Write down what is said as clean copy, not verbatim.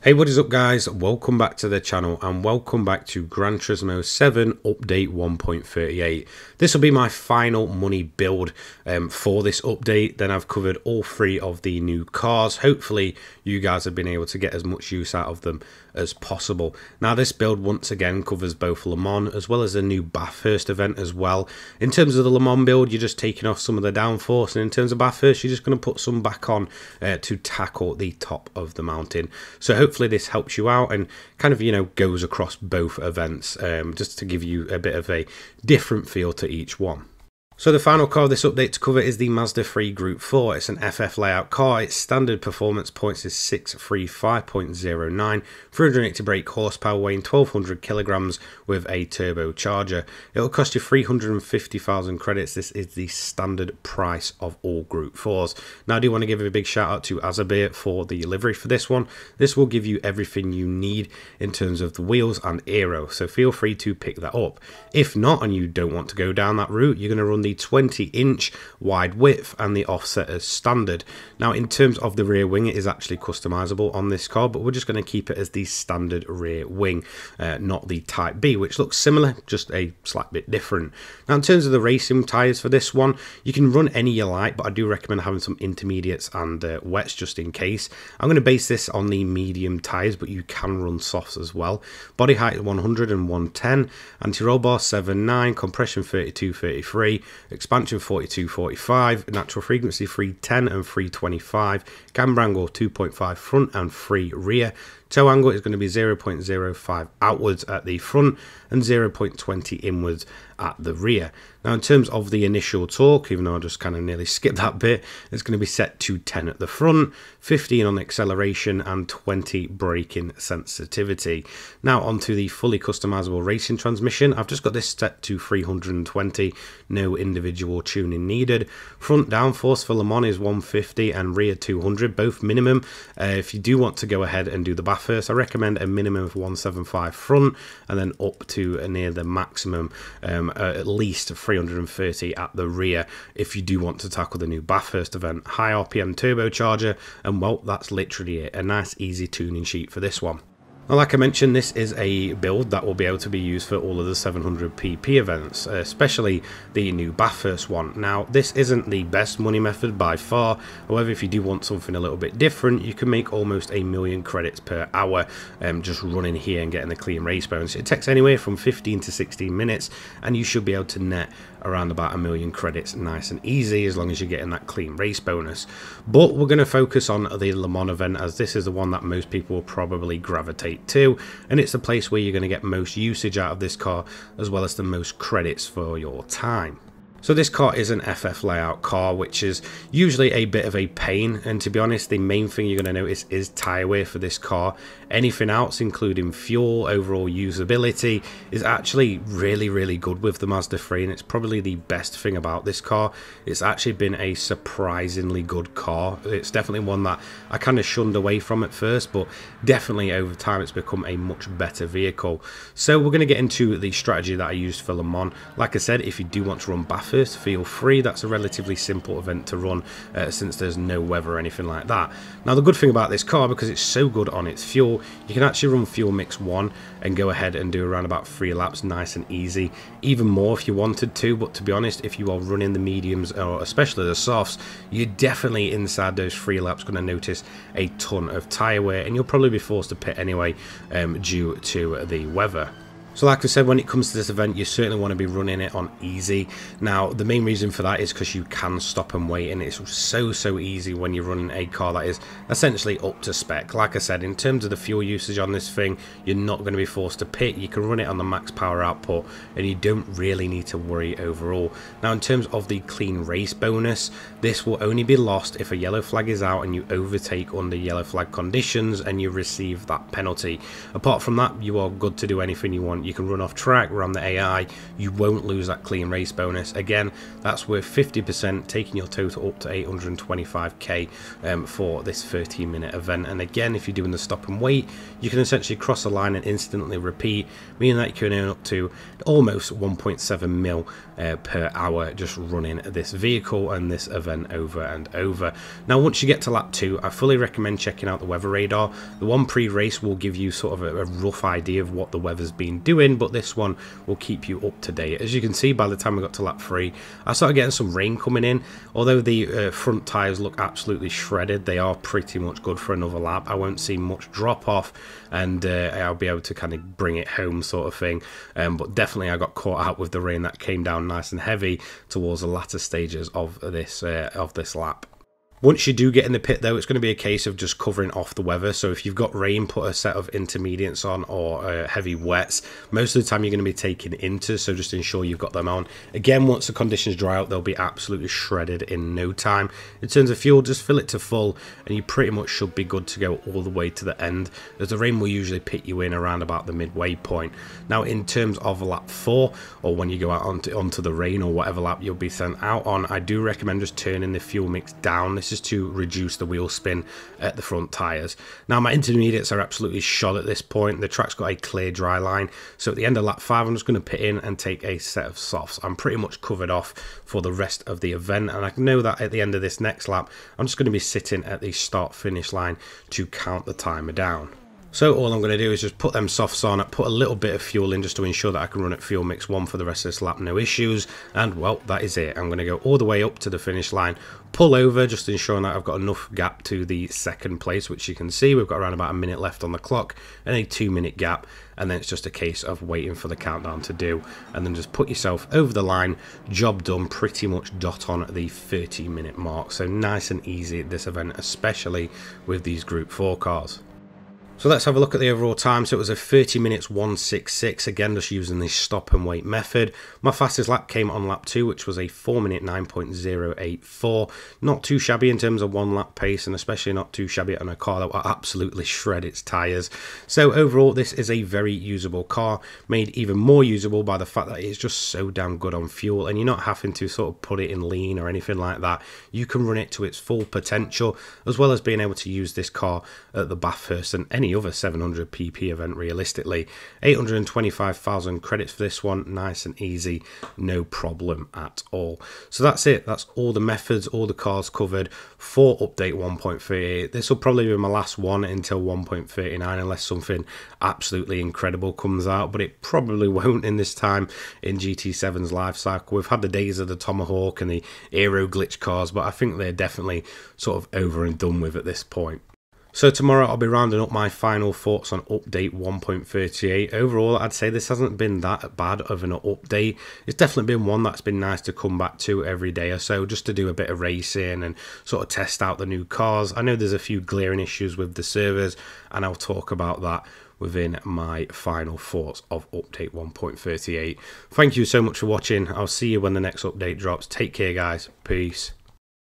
Hey, what is up guys? Welcome back to the channel and welcome back to Gran Turismo 7 update 1.38. This will be my final money build for this update. Then I've covered all three of the new cars. Hopefully you guys have been able to get as much use out of them as possible. Now this build once again covers both Le Mans as well as the new Bathurst event as well. In terms of the Le Mans build, you're just taking off some of the downforce, and in terms of Bathurst, you're just going to put some back on to tackle the top of the mountain. So hopefully this helps you out and kind of, goes across both events, just to give you a bit of a different feel to each one. So the final car of this update to cover is the Mazda 3 Group 4. It's an FF layout car. Its standard performance points is 635.09, 380 brake horsepower, weighing 1200 kilograms with a turbocharger. It will cost you 350,000 credits. This is the standard price of all Group 4s. Now I do want to give a big shout out to Azabir for the livery for this one. This will give you everything you need in terms of the wheels and aero, so feel free to pick that up. If not, and you don't want to go down that route, you're going to run the 20-inch wide width and the offset as standard. Now in terms of the rear wing, it is actually customizable on this car, but we're just going to keep it as the standard rear wing, not the Type B, which looks similar, just a slight bit different. Now in terms of the racing tyres for this one, you can run any you like, but I do recommend having some intermediates and wets just in case. I'm going to base this on the medium tyres, but you can run softs as well. Body height 100 and 110, anti-roll bar 7.9, compression 32.33, expansion 42.45, natural frequency 310 and 325, camber angle 2.5 front and 3 rear. Toe angle is going to be 0.05 outwards at the front and 0.20 inwards at the rear. Now in terms of the initial torque, even though I just kind of nearly skipped that bit, it's going to be set to 10 at the front, 15 on acceleration and 20 braking sensitivity. Now onto the fully customizable racing transmission. I've just got this set to 320, no individual tuning needed. Front downforce for Le Mans is 150 and rear 200, both minimum. If you do want to go ahead and do the Bathurst, I recommend a minimum of 175 front and then up to near the maximum, at least 330 at the rear if you do want to tackle the new Bathurst event. High RPM turbocharger, and well, that's literally it. A nice easy tuning sheet for this one. Now, like I mentioned, this is a build that will be able to be used for all of the 700pp events, especially the new Bathurst one. Now, this isn't the best money method by far. However, if you do want something a little bit different, you can make almost 1,000,000 credits per hour just running here and getting the clean race bonus. It takes anywhere from 15 to 16 minutes, and you should be able to net around about 1,000,000 credits nice and easy, as long as you're getting that clean race bonus. But we're going to focus on the Le Mans event, as this is the one that most people will probably gravitate to, and it's the place where you're going to get most usage out of this car, as well as the most credits for your time. So this car is an FF layout car, which is usually a bit of a pain, and to be honest, the main thing you're going to notice is tyre wear for this car. Anything else, including fuel, overall usability, is actually really good with the Mazda 3, and it's probably the best thing about this car. It's actually been a surprisingly good car. It's definitely one that I kind of shunned away from at first, but definitely over time it's become a much better vehicle. So we're going to get into the strategy that I used for Le Mans. Like I said, if you do want to run Bathurst, feel free. That's a relatively simple event to run since there's no weather or anything like that. Now the good thing about this car, because it's so good on its fuel, you can actually run fuel mix 1 and go ahead and do around about 3 laps nice and easy, even more if you wanted to. But to be honest, if you are running the mediums or especially the softs, you're definitely inside those 3 laps going to notice a ton of tyre wear, and you'll probably be forced to pit anyway due to the weather. So like I said, when it comes to this event, you certainly want to be running it on easy. Now, the main reason for that is because you can stop and wait, and it's so easy when you're running a car that is essentially up to spec. Like I said, in terms of the fuel usage on this thing, you're not going to be forced to pit. You can run it on the max power output, and you don't really need to worry overall. Now, in terms of the clean race bonus, this will only be lost if a yellow flag is out and you overtake under yellow flag conditions and you receive that penalty. Apart from that, you are good to do anything you want. 100%. You can run off track, run the AI, you won't lose that clean race bonus. Again, that's worth 50%, taking your total up to 825k for this 13-minute event. And again, if you're doing the stop and wait, you can essentially cross the line and instantly repeat, meaning that you can earn up to almost 1.7 mil per hour just running this vehicle and this event over and over. Now, once you get to lap 2, I fully recommend checking out the weather radar. The one pre-race will give you sort of a rough idea of what the weather's been doing, but this one will keep you up to date. As you can see, by the time we got to lap 3, I started getting some rain coming in. Although the front tyres look absolutely shredded, they are pretty much good for another lap. I won't see much drop off, and I'll be able to kind of bring it home sort of thing. But definitely I got caught out with the rain that came down nice and heavy towards the latter stages of this lap. Once you do get in the pit though, it's going to be a case of just covering off the weather. So if you've got rain, put a set of intermediates on, or heavy wets. Most of the time you're going to be taking inters, so just ensure you've got them on. Again, once the conditions dry out, they'll be absolutely shredded in no time. In terms of fuel, just fill it to full and you pretty much should be good to go all the way to the end, as the rain will usually pit you in around about the midway point. Now, in terms of lap 4, or when you go out onto the rain or whatever lap you'll be sent out on, I do recommend just turning the fuel mix down. This is to reduce the wheel spin at the front tyres. Now, my intermediates are absolutely shot at this point. The track's got a clear dry line, so at the end of lap 5 I'm just going to pit in and take a set of softs. I'm pretty much covered off for the rest of the event, and I know that at the end of this next lap I'm just going to be sitting at the start finish line to count the timer down. So all I'm going to do is just put them softs on, put a little bit of fuel in just to ensure that I can run at fuel mix 1 for the rest of this lap, no issues. And well, that is it. I'm going to go all the way up to the finish line, pull over, just ensuring that I've got enough gap to the second place, which you can see we've got around about a minute left on the clock and a 2-minute gap. And then it's just a case of waiting for the countdown to do, and then just put yourself over the line. Job done, pretty much dot on the 30-minute mark. So nice and easy at this event, especially with these Group 4 cars. So let's have a look at the overall time. So it was a 30 minutes 166, again just using the stop and wait method. My fastest lap came on lap 2, which was a 4-minute 9.084. Not too shabby in terms of one lap pace, and especially not too shabby on a car that will absolutely shred its tyres. So overall, this is a very usable car, made even more usable by the fact that it's just so damn good on fuel, and you're not having to sort of put it in lean or anything like that. You can run it to its full potential, as well as being able to use this car at the Bathurst and any other 700 pp event realistically. 825,000 credits for this one, nice and easy, no problem at all. So that's it, that's all the methods, all the cars covered for update 1.38. This will probably be my last one until 1.39 unless something absolutely incredible comes out, but it probably won't in this time in GT7's life cycle. We've had the days of the Tomahawk and the Aero glitch cars, but I think they're definitely sort of over and done with at this point. So tomorrow I'll be rounding up my final thoughts on update 1.38. Overall, I'd say this hasn't been that bad of an update. It's definitely been one that's been nice to come back to every day or so, just to do a bit of racing and sort of test out the new cars. I know there's a few glaring issues with the servers, and I'll talk about that within my final thoughts of update 1.38. Thank you so much for watching. I'll see you when the next update drops. Take care, guys. Peace.